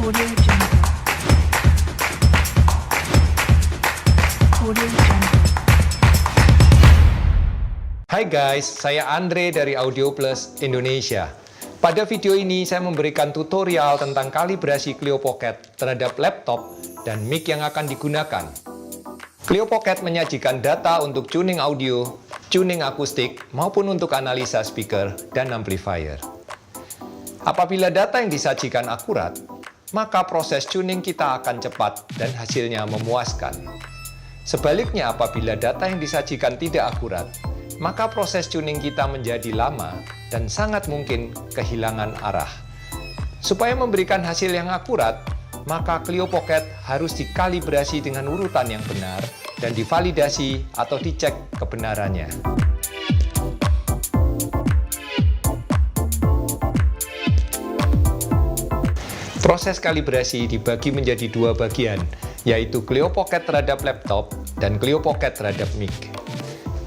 Audio Jungle. Audio Jungle. Hai guys, saya Andre dari Audio Plus Indonesia. Pada video ini saya memberikan tutorial tentang kalibrasi Clio Pocket terhadap laptop dan mic yang akan digunakan. Clio Pocket menyajikan data untuk tuning audio, tuning akustik, maupun untuk analisa speaker dan amplifier. Apabila data yang disajikan akurat, maka proses tuning kita akan cepat dan hasilnya memuaskan. Sebaliknya, apabila data yang disajikan tidak akurat, maka proses tuning kita menjadi lama dan sangat mungkin kehilangan arah. Supaya memberikan hasil yang akurat, maka Clio Pocket harus dikalibrasi dengan urutan yang benar dan divalidasi atau dicek kebenarannya. Proses kalibrasi dibagi menjadi dua bagian, yaitu Clio Pocket terhadap laptop dan Clio Pocket terhadap mic.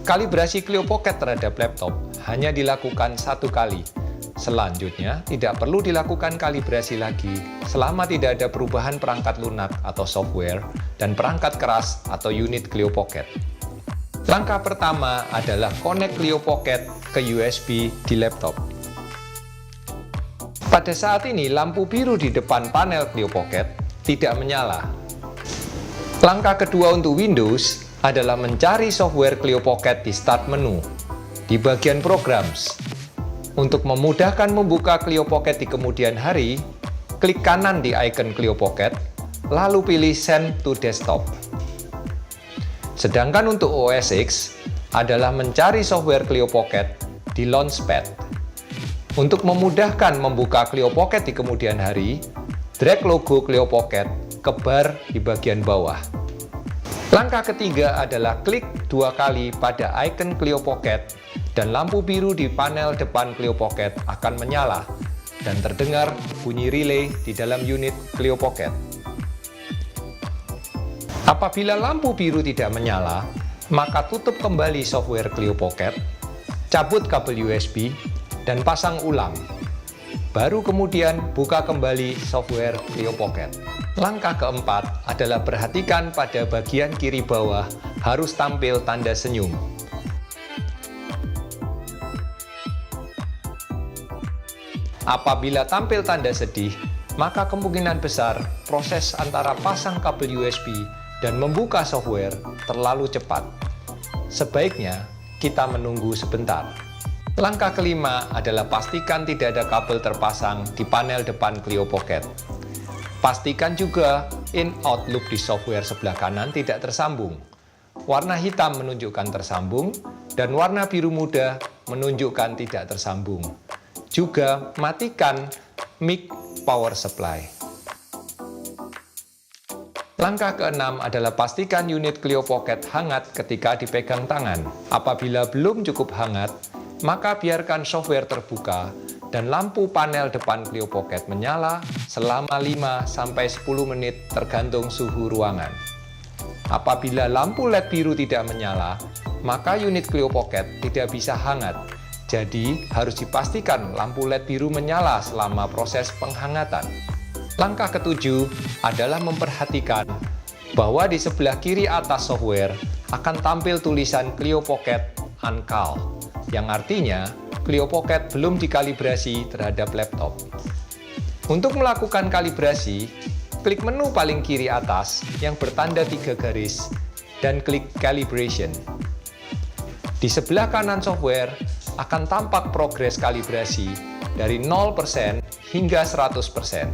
Kalibrasi Clio Pocket terhadap laptop hanya dilakukan satu kali. Selanjutnya, tidak perlu dilakukan kalibrasi lagi selama tidak ada perubahan perangkat lunak atau software dan perangkat keras atau unit Clio Pocket. Langkah pertama adalah connect Clio Pocket ke USB di laptop. Pada saat ini, lampu biru di depan panel Clio Pocket tidak menyala. Langkah kedua untuk Windows adalah mencari software Clio Pocket di Start menu, di bagian Programs. Untuk memudahkan membuka Clio Pocket di kemudian hari, klik kanan di icon Clio Pocket, lalu pilih Send to Desktop. Sedangkan untuk OS X adalah mencari software Clio Pocket di Launchpad. Untuk memudahkan membuka Clio Pocket di kemudian hari, drag logo Clio Pocket ke bar di bagian bawah. Langkah ketiga adalah klik dua kali pada icon Clio Pocket dan lampu biru di panel depan Clio Pocket akan menyala dan terdengar bunyi relay di dalam unit Clio Pocket. Apabila lampu biru tidak menyala, maka tutup kembali software Clio Pocket, cabut kabel USB, dan pasang ulang. Baru kemudian buka kembali software Clio Pocket. Langkah keempat adalah perhatikan pada bagian kiri bawah harus tampil tanda senyum. Apabila tampil tanda sedih, maka kemungkinan besar proses antara pasang kabel USB dan membuka software terlalu cepat. Sebaiknya kita menunggu sebentar. Langkah kelima adalah pastikan tidak ada kabel terpasang di panel depan Clio Pocket. Pastikan juga in-out loop di software sebelah kanan tidak tersambung. Warna hitam menunjukkan tersambung, dan warna biru muda menunjukkan tidak tersambung. Juga matikan mic power supply. Langkah keenam adalah pastikan unit Clio Pocket hangat ketika dipegang tangan. Apabila belum cukup hangat, maka biarkan software terbuka dan lampu panel depan Clio Pocket menyala selama 5-10 menit tergantung suhu ruangan. Apabila lampu LED biru tidak menyala, maka unit Clio Pocket tidak bisa hangat. Jadi, harus dipastikan lampu LED biru menyala selama proses penghangatan. Langkah ketujuh adalah memperhatikan bahwa di sebelah kiri atas software akan tampil tulisan Clio Pocket Uncalled, yang artinya Clio Pocket belum dikalibrasi terhadap laptop. Untuk melakukan kalibrasi, klik menu paling kiri atas yang bertanda 3 garis dan klik Calibration. Di sebelah kanan software akan tampak progres kalibrasi dari 0% hingga 100%.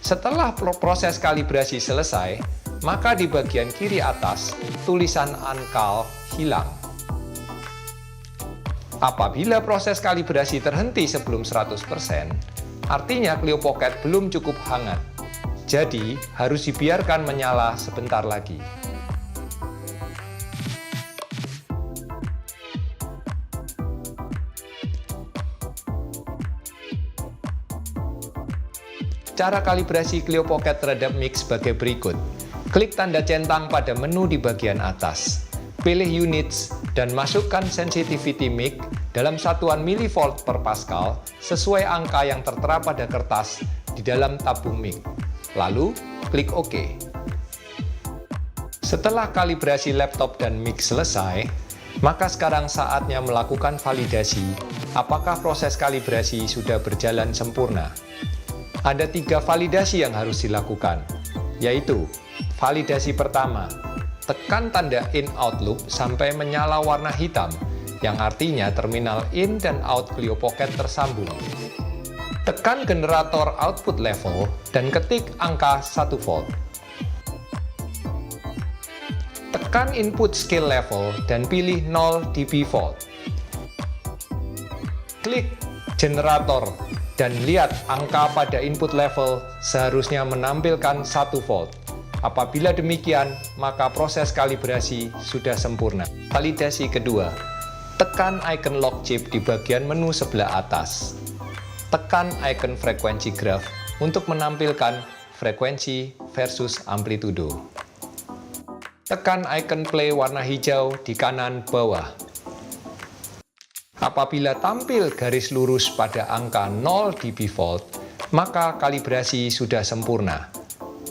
Setelah proses kalibrasi selesai, maka di bagian kiri atas tulisan Uncalled hilang. Apabila proses kalibrasi terhenti sebelum 100%, artinya Clio Pocket belum cukup hangat. Jadi, harus dibiarkan menyala sebentar lagi. Cara kalibrasi Clio Pocket terhadap mic sebagai berikut. Klik tanda centang pada menu di bagian atas. Pilih Units dan masukkan sensitivity mic dalam satuan milivolt per Pascal sesuai angka yang tertera pada kertas di dalam tabung mic. Lalu, klik OK. Setelah kalibrasi laptop dan mic selesai, maka sekarang saatnya melakukan validasi apakah proses kalibrasi sudah berjalan sempurna. Ada 3 validasi yang harus dilakukan, yaitu validasi pertama, tekan tanda in-out loop sampai menyala warna hitam, yang artinya terminal in dan out Clio Pocket tersambung. Tekan generator output level dan ketik angka 1 volt. Tekan input scale level dan pilih 0 dB volt. Klik generator dan lihat angka pada input level seharusnya menampilkan 1 volt. Apabila demikian, maka proses kalibrasi sudah sempurna. Validasi kedua, tekan icon lock chip di bagian menu sebelah atas. Tekan icon frekuensi graph untuk menampilkan frekuensi versus amplitudo. Tekan icon play warna hijau di kanan bawah. Apabila tampil garis lurus pada angka 0 dB volt, maka kalibrasi sudah sempurna.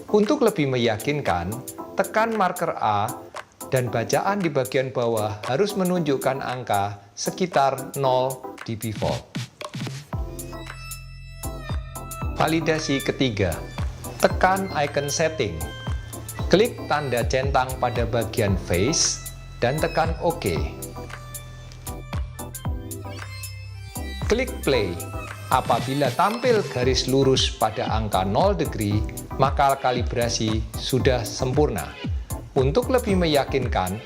Untuk lebih meyakinkan, tekan marker A dan bacaan di bagian bawah harus menunjukkan angka sekitar 0 dB volt. Validasi ketiga, tekan icon setting. Klik tanda centang pada bagian face dan tekan OK. Klik play. Apabila tampil garis lurus pada angka 0 degree, maka kalibrasi sudah sempurna. Untuk lebih meyakinkan,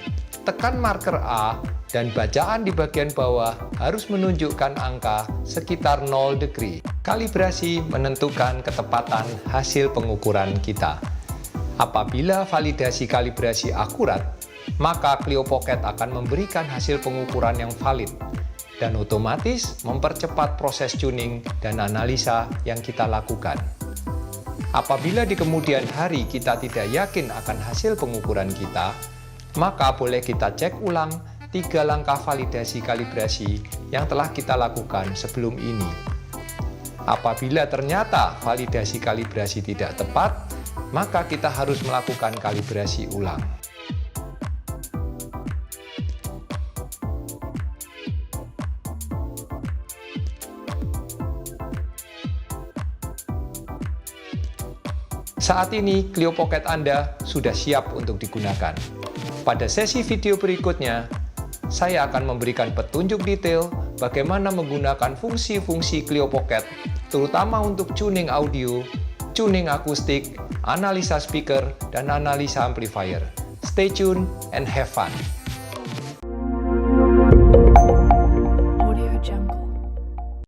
tekan marker A dan bacaan di bagian bawah harus menunjukkan angka sekitar 0 degree. Kalibrasi menentukan ketepatan hasil pengukuran kita. Apabila validasi kalibrasi akurat, maka Clio Pocket akan memberikan hasil pengukuran yang valid dan otomatis mempercepat proses tuning dan analisa yang kita lakukan. Apabila di kemudian hari kita tidak yakin akan hasil pengukuran kita, maka boleh kita cek ulang 3 langkah validasi kalibrasi yang telah kita lakukan sebelum ini. Apabila ternyata validasi kalibrasi tidak tepat, maka kita harus melakukan kalibrasi ulang. Saat ini, Clio Pocket Anda sudah siap untuk digunakan. Pada sesi video berikutnya, saya akan memberikan petunjuk detail bagaimana menggunakan fungsi-fungsi Clio Pocket, terutama untuk tuning audio, tuning akustik, analisa speaker, dan analisa amplifier. Stay tuned and have fun!